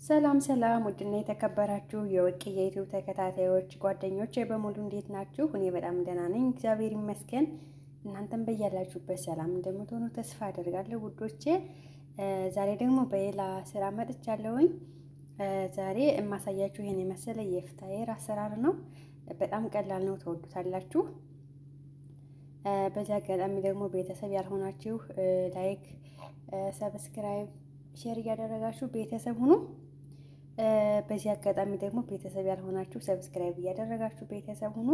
ሰላም ሰላም ውድና የተከበራችሁ የወርቅ የዩቲዩብ ተከታታዮች ጓደኞቼ በሙሉ እንዴት ናችሁ? እኔ በጣም ደህና ነኝ፣ እግዚአብሔር ይመስገን። እናንተም በያላችሁበት ሰላም እንደምትሆኑ ተስፋ አደርጋለሁ ውዶቼ። ዛሬ ደግሞ በሌላ ስራ መጥቻለሁኝ። ዛሬ የማሳያችሁ ይሄን የመሰለ የፍታየር አሰራር ነው። በጣም ቀላል ነው፣ ትወዱታላችሁ። በዚህ አጋጣሚ ደግሞ ቤተሰብ ያልሆናችሁ ላይክ፣ ሰብስክራይብ፣ ሼር እያደረጋችሁ ቤተሰብ ሁኑ። በዚህ አጋጣሚ ደግሞ ቤተሰብ ያልሆናችሁ ሰብስክራይብ እያደረጋችሁ ቤተሰብ ሁኑ።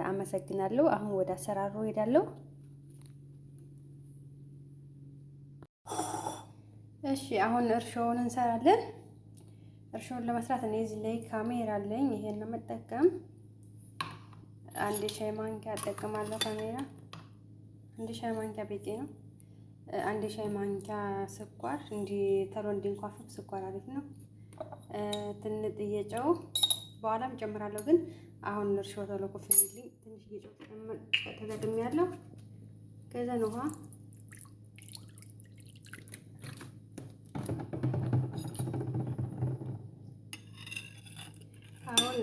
አመሰግናለሁ። አሁን ወደ አሰራሩ ሄዳለሁ። እሺ አሁን እርሾውን እንሰራለን። እርሾውን ለመስራት እኔ እዚህ ላይ ካሜራ አለኝ። ይሄን ነው መጠቀም። አንድ ሻይ ማንኪያ እጠቀማለሁ ካሜራ። አንድ ሻይ ማንኪያ በቂ ነው። አንድ ሻይ ማንኪያ ስኳር ቶሎ እንዲንኳፈፍ ስኳር አሪፍ ነው። ትንጥዬ ጨው በኋላም ጨምራለሁ፣ ግን አሁን እርሾ ቶሎ ኩፍ እንዲልኝ ትንሽዬ ጨው ተጠቅሜያለሁ። ከዛ ውሃ አሁን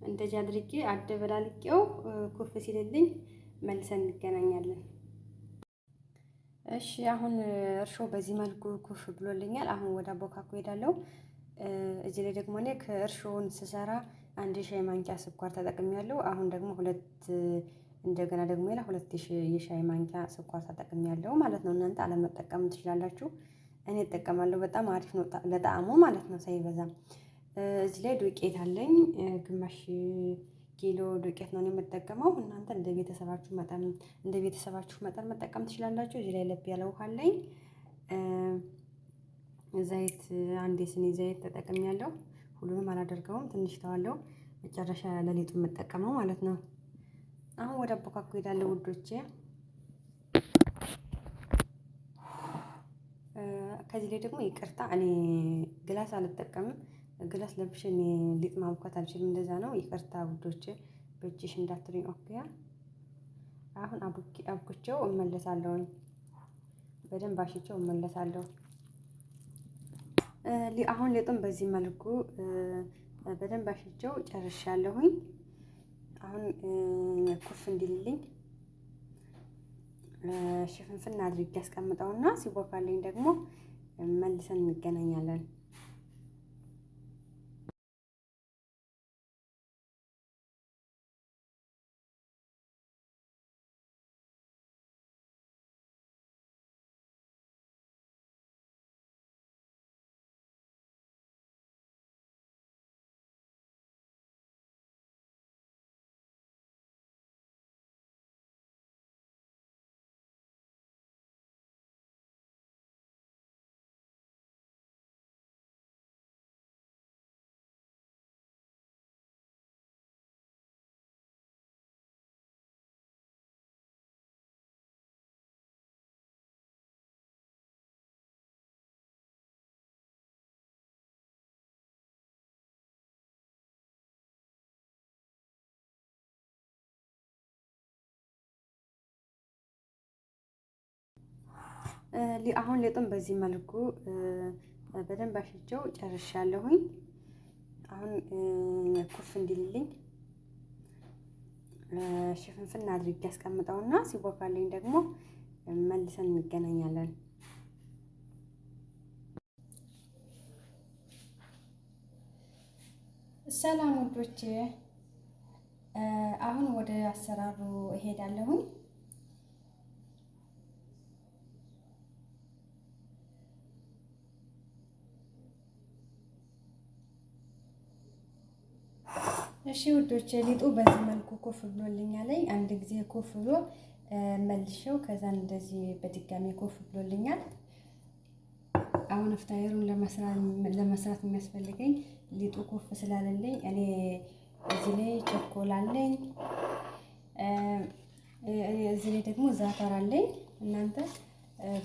እንደዚህ አድርጌ አደበላልቄው ኩፍ ሲልልኝ መልሰን እንገናኛለን። እሺ አሁን እርሾ በዚህ መልኩ ኩፍ ብሎልኛል። አሁን ወደ አቦካኩ ሄዳለሁ። እዚህ ላይ ደግሞ እኔ ከእርሾውን ስሰራ አንድ ሻይ ማንኪያ ስኳር ተጠቅሜያለሁ። አሁን ደግሞ እንደገና ደግሞ ሁለት የሻይ ማንኪያ ስኳር ተጠቅሜያለሁ ማለት ነው። እናንተ አለመጠቀም ትችላላችሁ። እኔ እጠቀማለሁ። በጣም አሪፍ ነው ለጣዕሙ ማለት ነው፣ ሳይበዛም። እዚህ ላይ ዱቄት አለኝ፣ ግማሽ ኪሎ ዱቄት ነው የምጠቀመው። እናንተ እንደ ቤተሰባችሁ መጠን መጠቀም ትችላላችሁ። እዚህ ላይ ለብ ያለ ውሃ አለኝ። ዘይት አንድ ስኒ ዘይት ተጠቅሜያለሁ። ሁሉንም አላደርገውም፣ ትንሽ ተዋለው። መጨረሻ ለሊጡ የምጠቀመው ማለት ነው። አሁን ወደ አቦካኩ ሄዳለሁ ውዶቼ። ከዚህ ላይ ደግሞ ይቅርታ፣ እኔ ግላስ አልጠቀምም። ግላስ ለብሼ እኔ ሊጥ ማቡካት አልችልም። እንደዛ ነው። ይቅርታ ውዶቼ፣ በእጅሽ እንዳትሉኝ። ኦኬ። አሁን አብኩቼው እመለሳለሁ። በደንብ አሽቼው እመለሳለሁ። አሁን ሊጡን በዚህ መልኩ በደንብ አሽቼው ጨርሻለሁኝ። አሁን ኩፍ እንዲልልኝ ሽፍንፍና አድርጌ አስቀምጠውና ሲቦካልኝ ደግሞ መልሰን እንገናኛለን። አሁን ሊጡን በዚህ መልኩ በደንብ አሽቼው ጨርሻለሁኝ። አሁን ኩፍ እንዲልልኝ ሽፍንፍና አድርጌ አስቀምጠውና ሲቦካልኝ ደግሞ መልሰን እንገናኛለን። ሰላም ወዶቼ፣ አሁን ወደ አሰራሩ እሄዳለሁኝ። እሺ ውዶቼ፣ ሊጡ በዚህ መልኩ ኩፍ ብሎልኛል። አንድ ጊዜ ኩፍ ብሎ መልሼው ከዛ እንደዚህ በድጋሚ ኩፍ ብሎልኛል። አሁን ፍታየሩን ለመስራት የሚያስፈልገኝ ሊጡ ኩፍ ስላለልኝ እኔ እዚህ ላይ ቸኮል አለኝ፣ እዚህ ላይ ደግሞ ዛተር አለኝ። እናንተ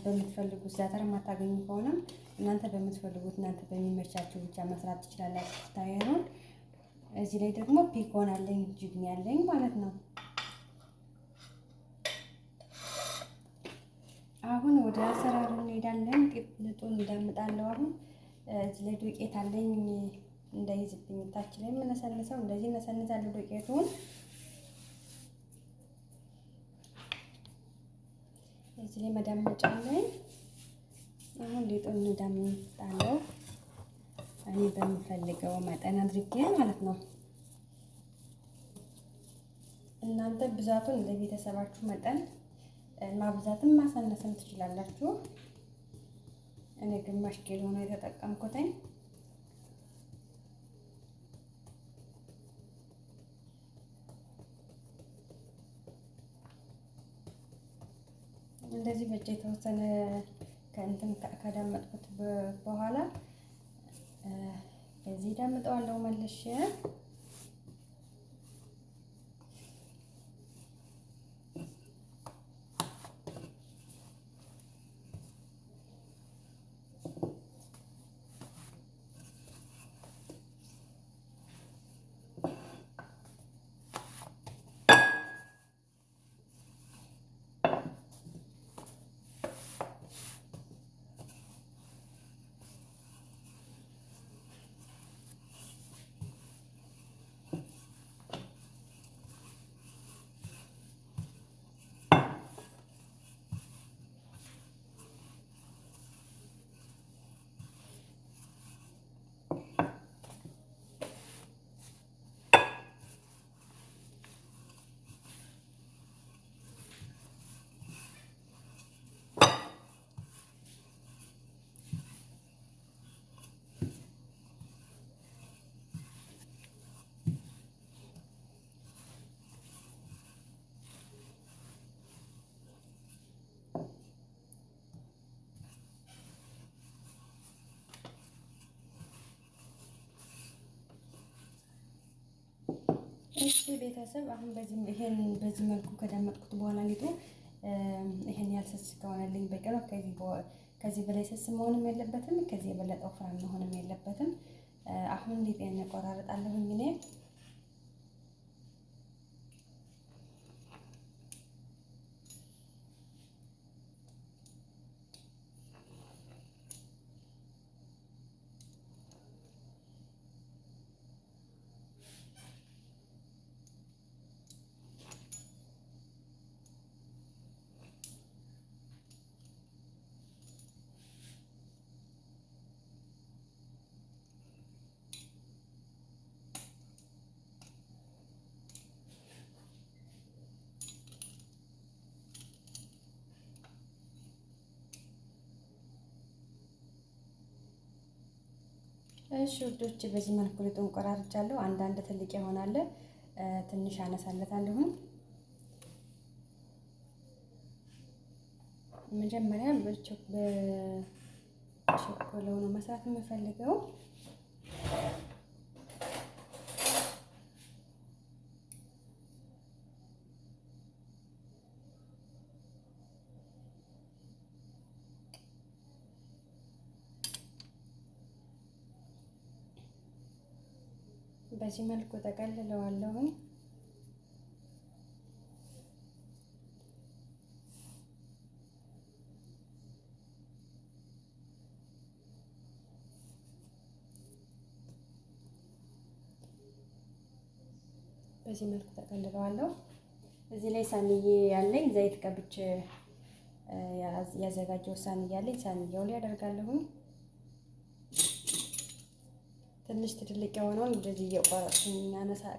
በምትፈልጉት ዛተር የማታገኙ ከሆነም እናንተ በምትፈልጉት እናንተ በሚመቻችሁ ብቻ መስራት ትችላላችሁ ፍታየሩን። እዚህ ላይ ደግሞ ፒኮን አለኝ፣ ጅግኒ አለኝ ማለት ነው። አሁን ወደ አሰራሩ እንሄዳለን። ሊጡን እንዳምጣለሁ። አሁን እዚህ ላይ ዱቄት አለኝ እንዳይዝብኝ ታች ላይ የምነሰንሰው እንደዚህ ነሰንሳለሁ ዱቄቱን። እዚህ ላይ መዳመጫ አለኝ። አሁን ሊጡን እንዳምጣለው እኔ በምፈልገው መጠን አድርጌ ማለት ነው። እናንተ ብዛቱን እንደ ቤተሰባችሁ መጠን ማብዛትም ማሳነስም ትችላላችሁ። እኔ ግማሽ ኪሎ ነው የተጠቀምኩትኝ። እንደዚህ በእጄ የተወሰነ ከእንትን ከዳመጥኩት በኋላ በዚህ ዳምጠዋለሁ መልሼ። እሺ ቤተሰብ አሁን በዚህ መልኩ ከዳመጥኩት በኋላ ሊጡ ይሄን ያህል ስስ ከሆነልኝ በቂ ነው። ከዚህ በላይ ስስ መሆንም የለበትም፣ ከዚህ የበለጠ ወፍራም መሆንም የለበትም። አሁን ሊጤን እቆራርጣለሁኝ እኔ። እሺ ውዶች በዚህ መልኩ ሊጡን ቆራርጫለሁ። አንዳንድ ትልቅ ይሆናል፣ ትንሽ አነሳለታለሁ። መጀመሪያ በቸኮለው ነው መስራት የምፈልገው። በዚህ መልኩ ተቀልለዋለሁ። በዚህ መልኩ ተቀልለዋለሁ። እዚህ ላይ ሳንዬ ያለኝ ዘይት ቀብቼ ያዘጋጀው ሳንዬ ያለኝ ሳንዬው ላይ አደርጋለሁ። ትንሽ ትልቅ የሆነውን እንደዚህ እየቆረጥኩኝ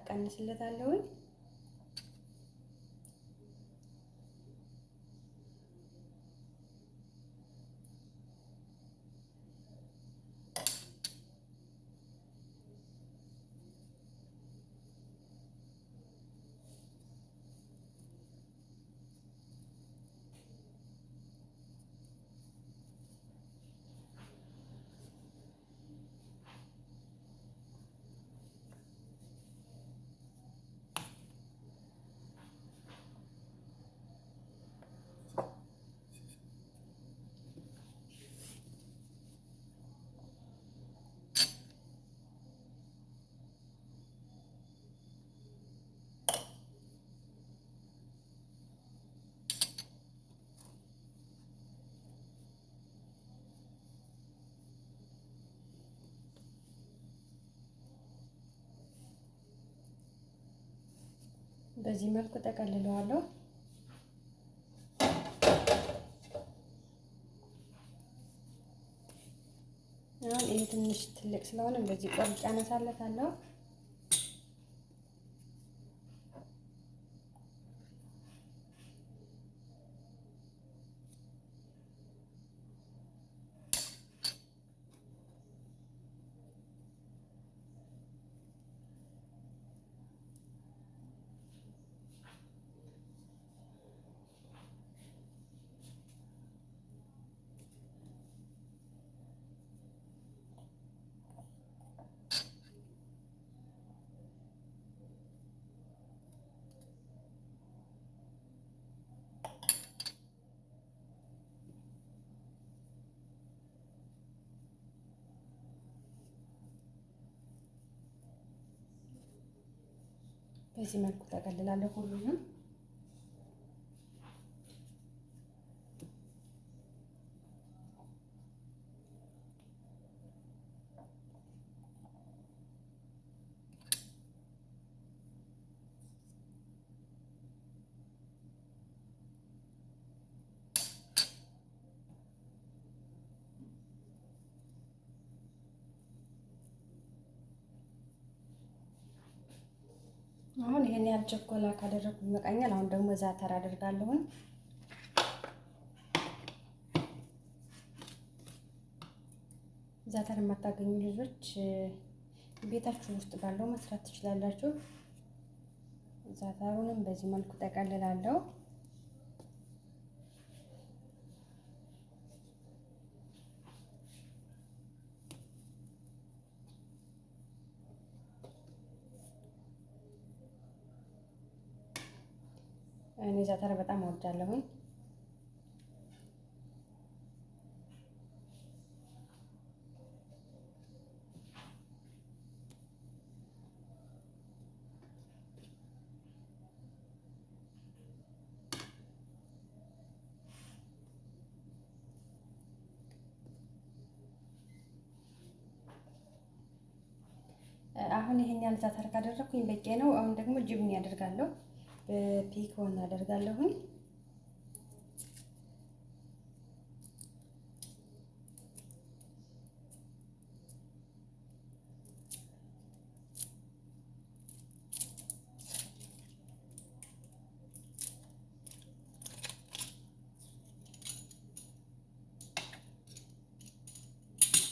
ቀንስለታለሁ። በዚህ መልኩ ጠቀልለዋለሁ። አሁን ይሄ ትንሽ ትልቅ ስለሆነ እንደዚህ ቆርጬ አነሳለታለሁ። በዚህ መልኩ ጠቀልላለሁ ሁሉንም። አሁን ይሄን ያህል ቸኮላ ካደረኩኝ ይበቃኛል። አሁን ደግሞ ዛተር አደርጋለሁኝ። ዛተር የማታገኙ ልጆች ቤታችሁ ውስጥ ባለው መስራት ትችላላችሁ። ዛተሩንም በዚህ መልኩ ጠቀልላለሁ። እኔ ዛተር በጣም እወዳለሁኝ። አሁን ይሄን ያህል ዛተር ካደረኩኝ በቂ ነው። አሁን ደግሞ ጅብኒ አደርጋለሁ። በፒኮን አደርጋለሁኝ።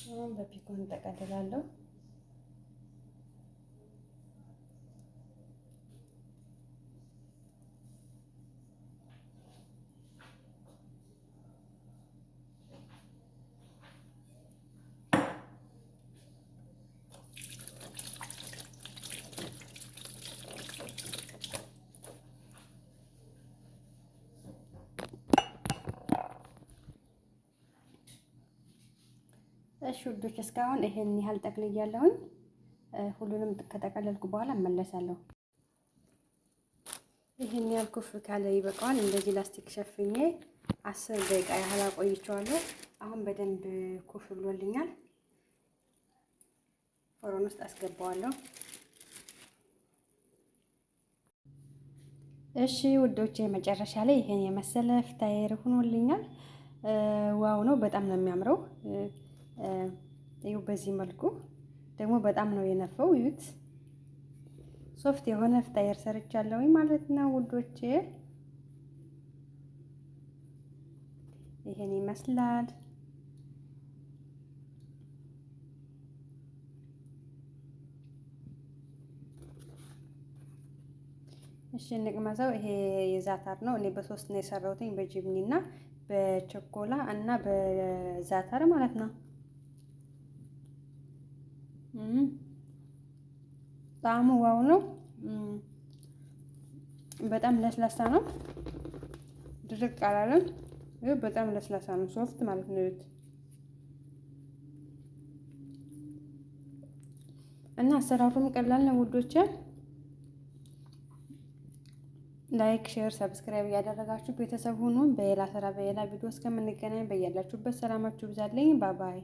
አሁን በፒኮን ጠቀልላለሁ። እሺ ውዶች እስካሁን ይሄን ያህል ጠቅልያለሁኝ። ሁሉንም ከጠቀለልኩ በኋላ እመለሳለሁ። ይሄን ያህል ኩፍ ካለ ይበቃዋል። እንደዚህ ላስቲክ ሸፍኜ 10 ደቂቃ ያህል አቆይቼዋለሁ። አሁን በደንብ ኩፍ ብሎልኛል። ፎሮን ውስጥ አስገባዋለሁ። እሺ ውዶቼ መጨረሻ ላይ ይሄን የመሰለ ፍታየር ሆኖልኛል። ዋው ነው፣ በጣም ነው የሚያምረው። ይኸው በዚህ መልኩ ደግሞ በጣም ነው የነፈው። እዩት፣ ሶፍት የሆነ ፍታየር ሰርቻለሁኝ ማለት ነው ውዶቼ። ይሄን ይመስላል። እሺ እንቅመሰው። ይሄ የዛተር ነው። እኔ በሶስት ነው የሰራሁትኝ፣ በጅብኒ እና በቸኮላ እና በዛተር ማለት ነው። ጣዕሙ ዋው ነው። በጣም ለስላሳ ነው፣ ድርቅ አላለም። ይሄ በጣም ለስላሳ ነው፣ ሶፍት ማለት ነው። እና አሰራሩም ቀላል ነው ውዶቼ። ላይክ፣ ሼር፣ ሰብስክራይብ እያደረጋችሁ ቤተሰብ ሁኑ። በሌላ ስራ በሌላ ቪዲዮ እስከምንገናኝ በያላችሁበት ሰላማችሁ ብዛልኝ። ባባይ